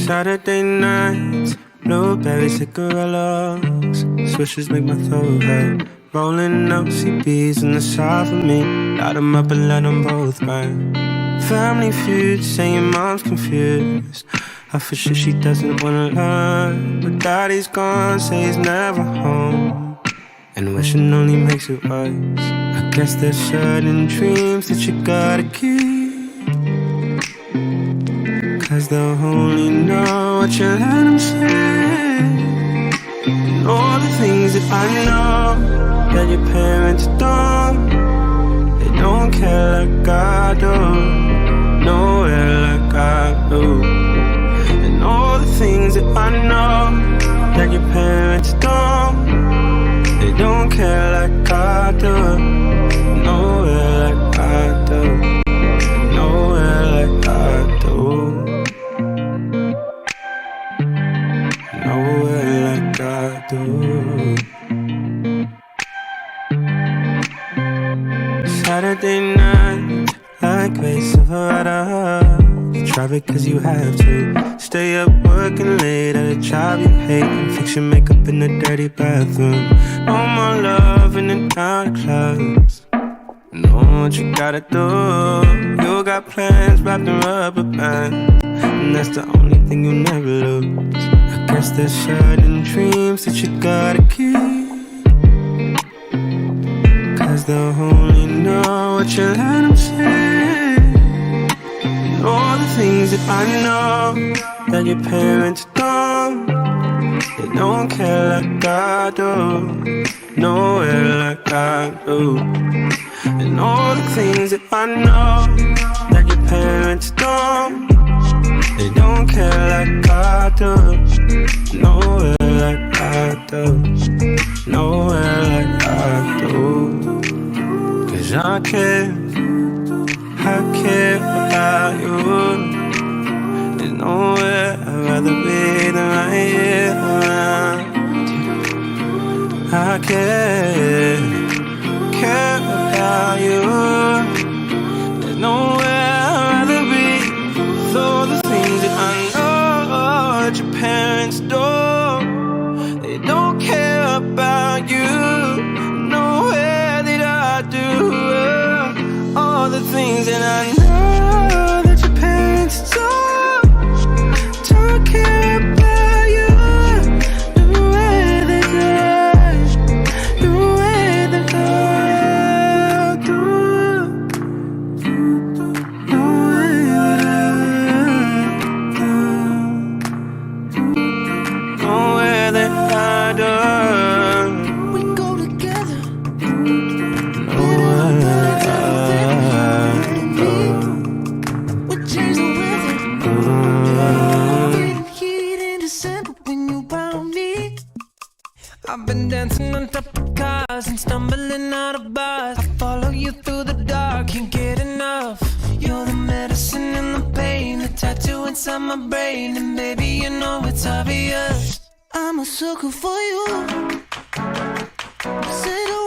Saturday nights, blueberry cigarillos, swishes make my throat hurt. Rolling up CBs in the south of me, light them up and let them both burn. Family feud, saying mom's confused. I for sure she doesn't wanna learn, but daddy's gone, say he's never home. And wishing only makes it worse. I guess there's certain dreams that you gotta keep, 'cause they'll only know what you let them say. And all the things that I know that your parents don't, they don't care like I do, nowhere like I do. And all the things that I know that your parents don't, they don't care like I do, nowhere like I do, nowhere like I do, nowhere like I do. Saturday night, like Grace Silverado. You drive it 'cause you have to. Stay up working late at a job you hate and fix your makeup in the dirty bathroom. No more love in the down clubs. Know what you gotta do. You got plans wrapped in rubber bands, and that's the only thing you never lose. I guess there's certain dreams that you gotta keep, 'cause they'll only know what you let them say. And all the things that I know that your parents don't, they don't care like I do, nowhere like I do. And all the things that I know that your parents don't, they don't care like I do, nowhere like I do, nowhere like I do. 'Cause I care about you. There's nowhere I'd rather be than right here around you. I care about you. There's nowhere I'd rather be. With all the things that I know that your parents do, they don't care about you. Nowhere that I do. All the things that I know that your parents don't care about you. Nowhere that I do. Nowhere that I do. We go together. Nowhere that I do. We change the weather. Getting heat in December when you found me. I've been dancing on top of cars and stumbling out of bars. I follow you through the dark, can't get enough. You're the medicine and the pain, the tattoo inside my brain. And baby, you know it's obvious, I'm a sucker for you. Say the